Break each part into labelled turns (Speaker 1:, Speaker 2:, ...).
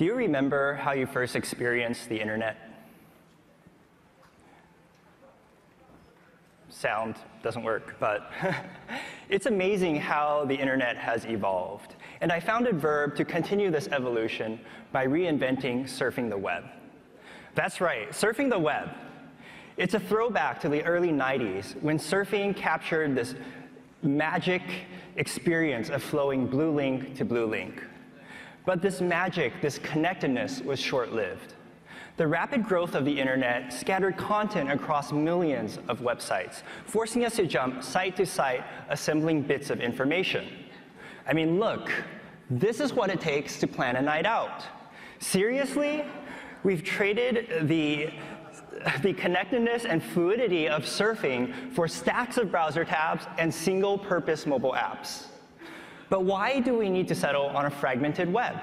Speaker 1: Do you remember how you first experienced the internet? Sound doesn't work, but it's amazing how the internet has evolved. And I founded Vurb to continue this evolution by reinventing surfing the web. That's right, surfing the web. It's a throwback to the early 90s when surfing captured this magic experience of flowing blue link to blue link. But this magic, this connectedness was short-lived. The rapid growth of the internet scattered content across millions of websites, forcing us to jump site to site, assembling bits of information. I mean, look, this is what it takes to plan a night out. Seriously? We've traded the connectedness and fluidity of surfing for stacks of browser tabs and single-purpose mobile apps. But why do we need to settle on a fragmented web?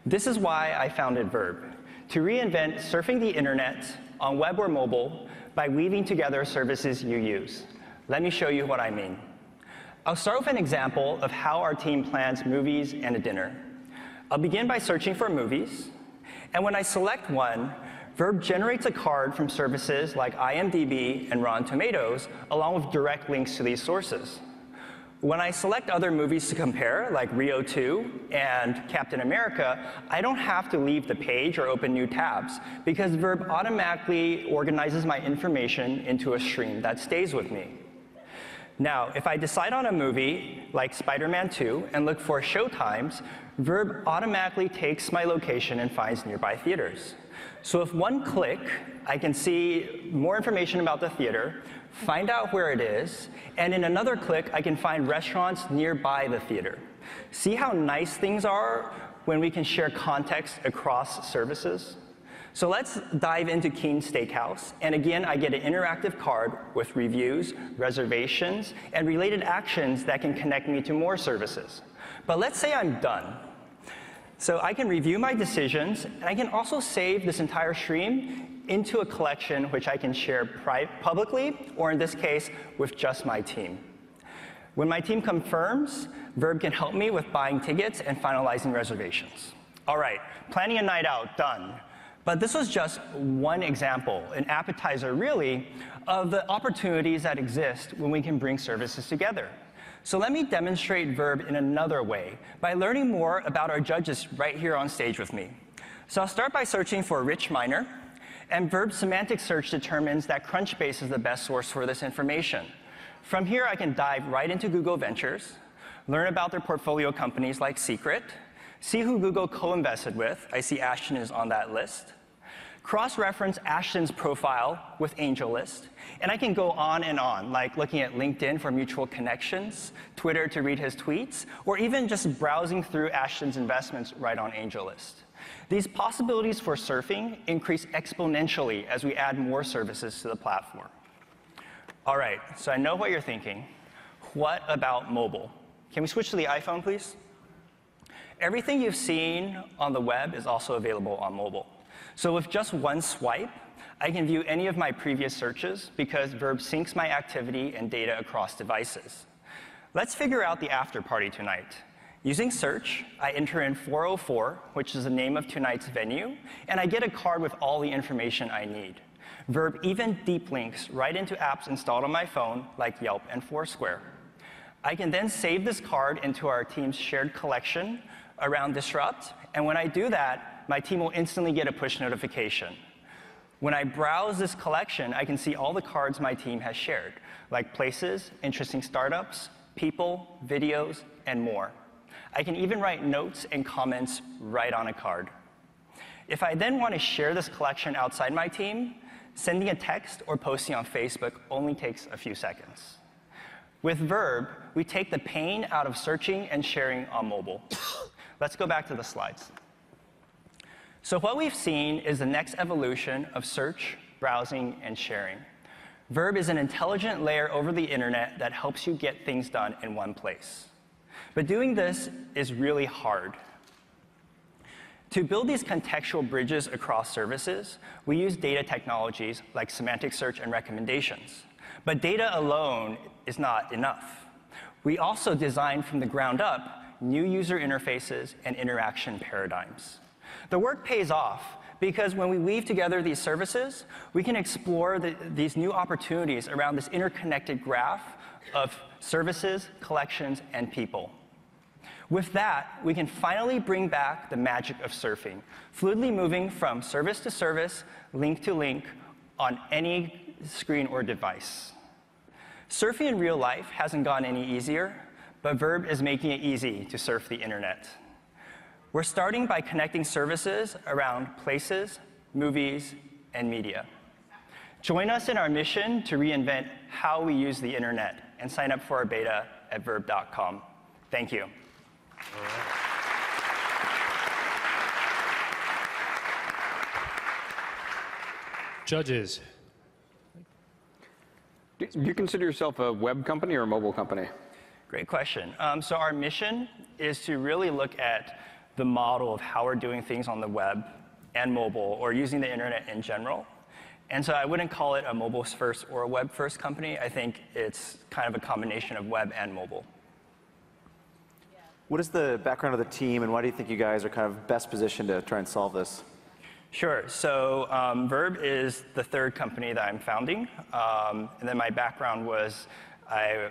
Speaker 1: This is why I founded Vurb, to reinvent surfing the internet on web or mobile by weaving together services you use. Let me show you what I mean. I'll start with an example of how our team plans movies and a dinner. I'll begin by searching for movies, and when I select one, Vurb generates a card from services like IMDb and Rotten Tomatoes, along with direct links to these sources. When I select other movies to compare, like Rio 2 and Captain America, I don't have to leave the page or open new tabs, because Vurb automatically organizes my information into a stream that stays with me. Now, if I decide on a movie like Spider-Man 2 and look for showtimes, Vurb automatically takes my location and finds nearby theaters. So with one click, I can see more information about the theater, find out where it is, and in another click, I can find restaurants nearby the theater. See how nice things are when we can share context across services? So let's dive into Keen's Steakhouse, and again, I get an interactive card with reviews, reservations, and related actions that can connect me to more services. But let's say I'm done. So I can review my decisions, and I can also save this entire stream into a collection which I can share publicly, or in this case, with just my team. When my team confirms, Vurb can help me with buying tickets and finalizing reservations. All right, planning a night out, done. But this was just one example, an appetizer really, of the opportunities that exist when we can bring services together. So let me demonstrate Vurb in another way by learning more about our judges right here on stage with me. So I'll start by searching for rich minor, and Vurb's semantic search determines that Crunchbase is the best source for this information. From here, I can dive right into Google Ventures, learn about their portfolio companies like Secret, see who Google co-invested with. I see Ashton is on that list. Cross-reference Ashton's profile with AngelList, and I can go on, like looking at LinkedIn for mutual connections, Twitter to read his tweets, or even just browsing through Ashton's investments right on AngelList. These possibilities for surfing increase exponentially as we add more services to the platform. All right, so I know what you're thinking. What about mobile? Can we switch to the iPhone, please? Everything you've seen on the web is also available on mobile. So with just one swipe, I can view any of my previous searches because Vurb syncs my activity and data across devices. Let's figure out the after party tonight. Using search, I enter in 404, which is the name of tonight's venue, and I get a card with all the information I need. Vurb even deep links right into apps installed on my phone, like Yelp and Foursquare. I can then save this card into our team's shared collection around Disrupt, and when I do that, my team will instantly get a push notification. When I browse this collection, I can see all the cards my team has shared, like places, interesting startups, people, videos, and more. I can even write notes and comments right on a card. If I then want to share this collection outside my team, sending a text or posting on Facebook only takes a few seconds. With Vurb, we take the pain out of searching and sharing on mobile. Let's go back to the slides. So what we've seen is the next evolution of search, browsing, and sharing. Vurb is an intelligent layer over the internet that helps you get things done in one place. But doing this is really hard. To build these contextual bridges across services, we use data technologies like semantic search and recommendations. But data alone is not enough. We also design from the ground up new user interfaces and interaction paradigms. The work pays off because when we weave together these services, we can explore these new opportunities around this interconnected graph of services, collections, and people. With that, we can finally bring back the magic of surfing, fluidly moving from service to service, link to link, on any screen or device. Surfing in real life hasn't gotten any easier, but Vurb is making it easy to surf the internet. We're starting by connecting services around places, movies, and media. Join us in our mission to reinvent how we use the internet, and sign up for our beta at vurb.com. Thank you.
Speaker 2: Judges.
Speaker 3: Do you consider yourself a web company or a mobile company?
Speaker 1: Great question. So our mission is to really look at the model of how we're doing things on the web and mobile, or using the internet in general. And so I wouldn't call it a mobile-first or a web-first company. I think it's kind of a combination of web and mobile.
Speaker 4: What is the background of the team, and why do you think you guys are kind of best positioned to try and solve this?
Speaker 1: Sure. So Vurb is the third company that I'm founding. And then my background was I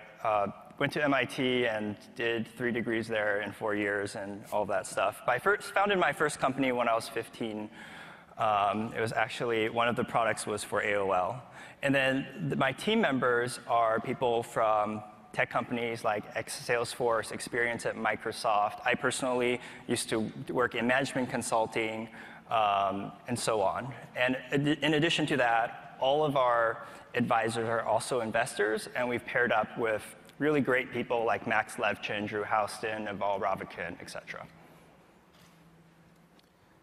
Speaker 1: went to MIT and did 3 degrees there in 4 years and all that stuff. I founded my first company when I was 15. It was actually, one of the products was for AOL. And then my team members are people from tech companies like Salesforce, experience at Microsoft. I personally used to work in management consulting, and so on. And in addition to that, all of our advisors are also investors, and we've paired up with really great people like Max Levchin, Drew Houston, Naval Ravikant, et cetera.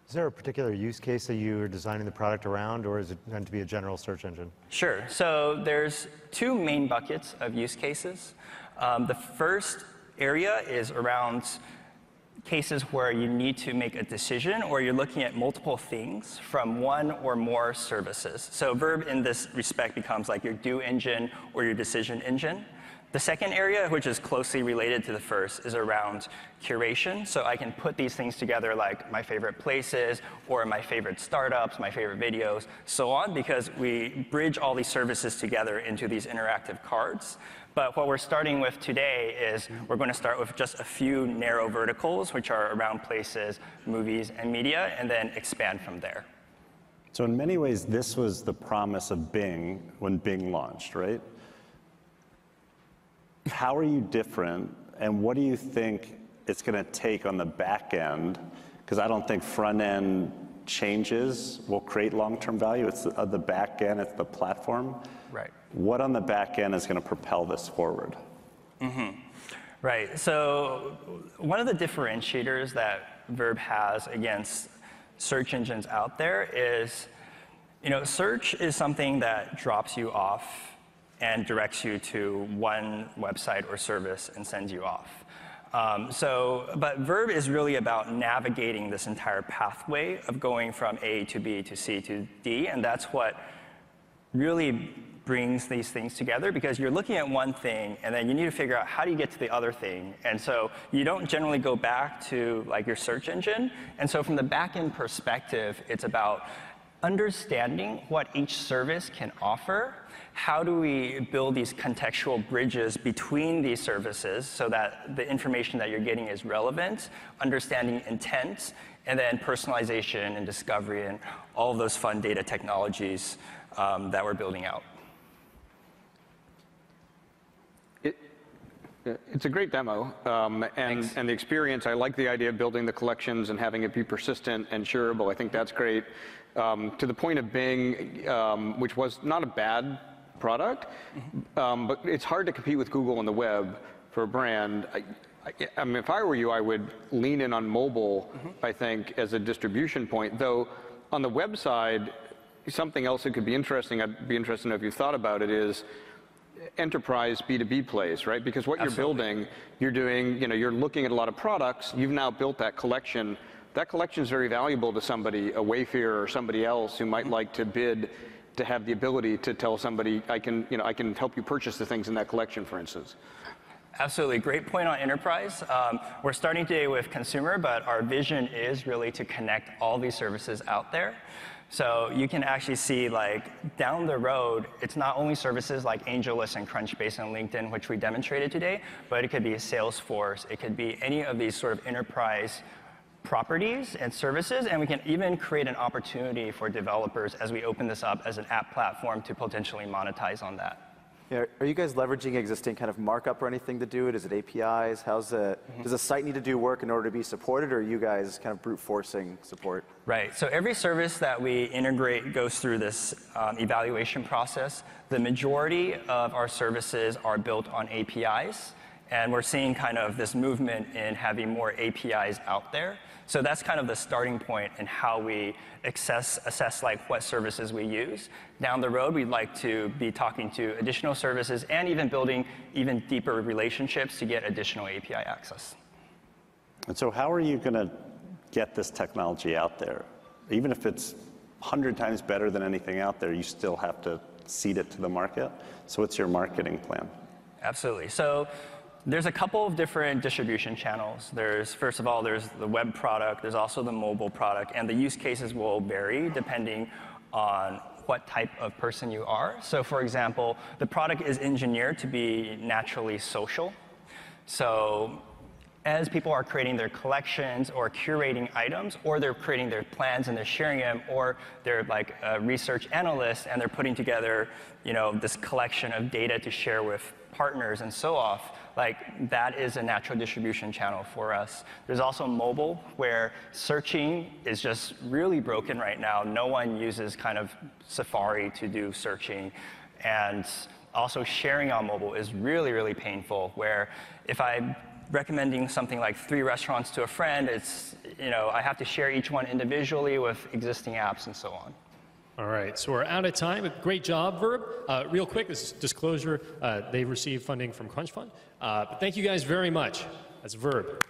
Speaker 5: Is there a particular use case that you are designing the product around, or is it meant to be a general search engine?
Speaker 1: Sure. So there's 2 main buckets of use cases. The first area is around cases where you need to make a decision, or you're looking at multiple things from one or more services. So Vurb in this respect becomes like your do engine or your decision engine. The second area, which is closely related to the first, is around curation. So I can put these things together like my favorite places, or my favorite startups, my favorite videos, so on, because we bridge all these services together into these interactive cards. But what we're starting with today is we're going to start with just a few narrow verticals, which are around places, movies, and media, and then expand from there.
Speaker 6: So in many ways, this was the promise of Bing when Bing launched, right? How are you different, and what do you think it's going to take on the back end? Because I don't think front end changes will create long-term value. It's the back end, it's the platform.
Speaker 1: Right.
Speaker 6: What on the back end is going to propel this forward?
Speaker 1: Mm-hmm. Right. So one of the differentiators that Vurb has against search engines out there is, search is something that drops you off and directs you to one website or service and sends you off. But Vurb is really about navigating this entire pathway of going from A to B to C to D, and that's what really brings these things together, because you're looking at one thing and then you need to figure out how do you get to the other thing. And so you don't generally go back to like your search engine. And so from the back end perspective, it's about understanding what each service can offer. How do we build these contextual bridges between these services so that the information that you're getting is relevant, understanding intent, and then personalization and discovery and all of those fun data technologies that we're building out.
Speaker 3: It's a great demo, and the experience. I like the idea of building the collections and having it be persistent and shareable. I think that's great. To the point of Bing, which was not a bad product, but it's hard to compete with Google on the web for a brand. I mean, if I were you, I would lean in on mobile, I think, as a distribution point. Though on the web side, something else that could be interesting, I'd be interested to know if you've thought about it, is enterprise B2B plays, right? Because what
Speaker 1: Absolutely.
Speaker 3: you're building, you're doing, you're looking at a lot of products, you've now built that collection. That collection is very valuable to somebody, a Wayfarer or somebody else who might like to bid, to have the ability to tell somebody, I can help you purchase the things in that collection, for instance.
Speaker 1: Absolutely, great point on enterprise. We're starting today with consumer, but our vision is really to connect all these services out there. So you can actually see, like, down the road, it's not only services like AngelList and Crunchbase and LinkedIn, which we demonstrated today, but it could be Salesforce, it could be any of these sort of enterprise properties and services, and we can even create an opportunity for developers as we open this up as an app platform to potentially monetize on that.
Speaker 4: Yeah, are you guys leveraging existing kind of markup or anything to do it? Is it APIs? Does a site need to do work in order to be supported, or are you guys kind of brute forcing support?
Speaker 1: Right, so every service that we integrate goes through this evaluation process. The majority of our services are built on APIs, and we're seeing kind of this movement in having more APIs out there. So that's kind of the starting point in how we assess like what services we use. Down the road, we'd like to be talking to additional services and even building even deeper relationships to get additional API access.
Speaker 6: And so how are you going to get this technology out there? Even if it's 100 times better than anything out there, you still have to seed it to the market. So what's your marketing plan?
Speaker 1: Absolutely. So there's a couple of different distribution channels. First of all, there's the web product, there's also the mobile product, and the use cases will vary depending on what type of person you are. So for example, the product is engineered to be naturally social. So as people are creating their collections or curating items, or they're creating their plans and they're sharing them, or they're like a research analyst and they're putting together, this collection of data to share with partners and so off, like that is a natural distribution channel for us. There's also mobile, where searching is just really broken right now. No one uses kind of Safari to do searching. And also sharing on mobile is really, really painful, where if I'm recommending something like 3 restaurants to a friend, it's, I have to share each one individually with existing apps and so on.
Speaker 2: All right, so we're out of time. Great job, Vurb. Real quick, this is disclosure. They received funding from Crunch Fund. But thank you guys very much. That's Vurb.